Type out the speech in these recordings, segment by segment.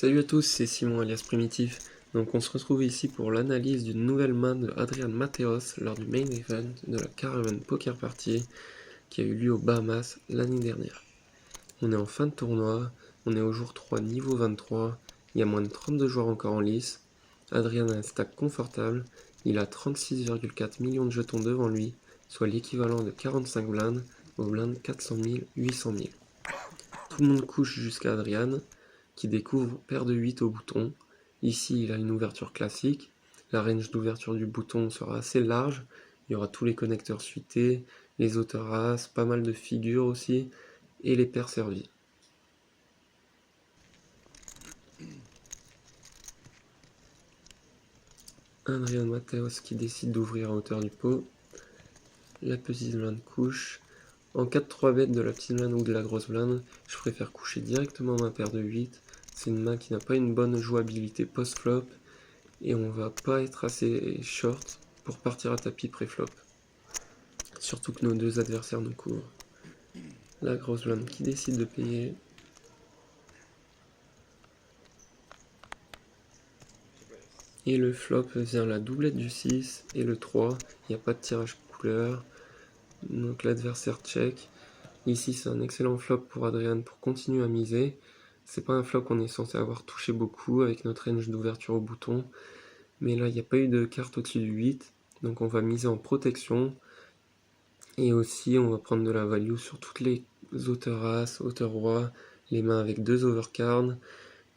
Salut à tous, c'est Simon alias Primitif. Donc on se retrouve ici pour l'analyse d'une nouvelle main de Adrian Mateos lors du main event de la Caravan Poker Party qui a eu lieu aux Bahamas l'année dernière. On est en fin de tournoi, on est au jour 3 niveau 23, il y a moins de 32 joueurs encore en lice. Adrian a un stack confortable, il a 36,4 millions de jetons devant lui, soit l'équivalent de 45 blindes aux blindes 400 000, 800 000. Tout le monde couche jusqu'à Adrian, qui découvre paire de 8 au bouton. Ici, il a une ouverture classique. La range d'ouverture du bouton sera assez large. Il y aura tous les connecteurs suités, les auteurs as, pas mal de figures aussi, et les paires servies. Adrian Mateos qui décide d'ouvrir à hauteur du pot. La petite blinde couche. En cas de 3 bêtes de la petite blinde ou de la grosse blinde, je préfère coucher directement ma paire de 8. C'est une main qui n'a pas une bonne jouabilité post-flop et on va pas être assez short pour partir à tapis pré-flop. Surtout que nos deux adversaires nous couvrent. La grosse blinde qui décide de payer. Et le flop vient la doublette du 6 et le 3. Il n'y a pas de tirage couleur. Donc l'adversaire check. Ici c'est un excellent flop pour Adrian pour continuer à miser. C'est pas un flop qu'on est censé avoir touché beaucoup avec notre range d'ouverture au bouton. Mais là il n'y a pas eu de carte au-dessus du 8. Donc on va miser en protection. Et aussi on va prendre de la value sur toutes les auteurs as, auteurs roi, les mains avec 2 overcards,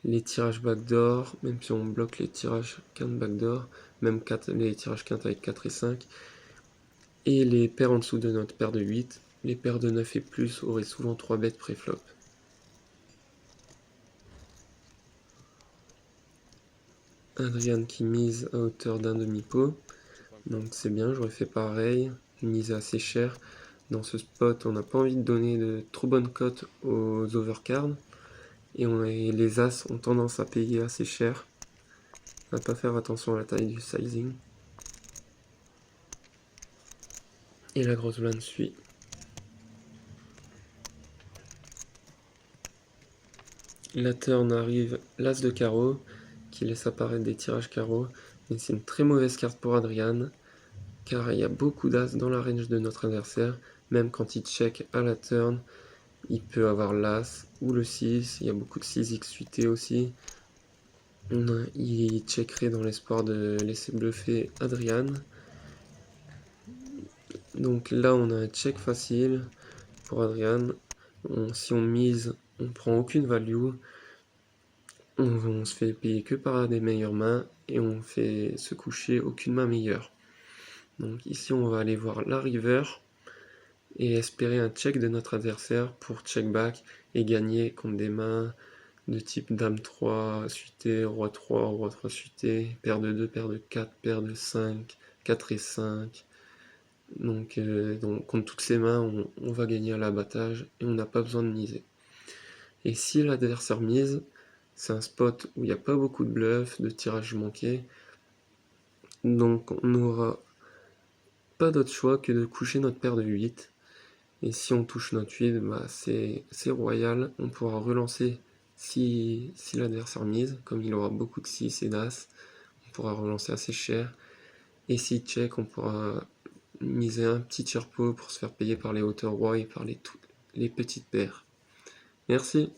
les tirages backdoor, même si on bloque les tirages quinte backdoor, même les tirages quinte avec 4 et 5, et les paires en dessous de notre paire de 8. Les paires de 9 et plus auraient souvent 3 bêtes pré-flop. Adrian qui mise à hauteur d'un demi-pot, donc c'est bien, j'aurais fait pareil, mise assez cher. Dans ce spot, on n'a pas envie de donner de trop bonnes cotes aux overcards, et les as ont tendance à payer assez cher. On va pas faire attention à la taille du sizing. Et la grosse blinde suit. La turn arrive l'as de carreau, qui laisse apparaître des tirages carreaux, mais c'est une très mauvaise carte pour Adrian, car il y a beaucoup d'as dans la range de notre adversaire, même quand il check à la turn, il peut avoir l'as ou le 6, il y a beaucoup de 6x suité aussi. Il checkerait dans l'espoir de laisser bluffer Adrian. Donc là on a un check facile pour Adrian. Si on mise, on prend aucune value. On se fait payer que par des meilleures mains et on fait se coucher aucune main meilleure. Donc ici on va aller voir la river et espérer un check de notre adversaire pour check back et gagner contre des mains de type dame 3 suité, roi 3, roi 3 suité, paire de 2, paire de 4, paire de 5, 4 et 5. Donc contre toutes ces mains on va gagner à l'abattage et on n'a pas besoin de miser. Et si l'adversaire mise, c'est un spot où il n'y a pas beaucoup de bluff, de tirage manqué, donc on n'aura pas d'autre choix que de coucher notre paire de 8. Et si on touche notre 8, bah c'est royal, on pourra relancer si l'adversaire mise, comme il aura beaucoup de 6 et d'as, on pourra relancer assez cher. Et si check, on pourra miser un petit tiers pot pour se faire payer par les hauteurs rois et par les petites paires. Merci.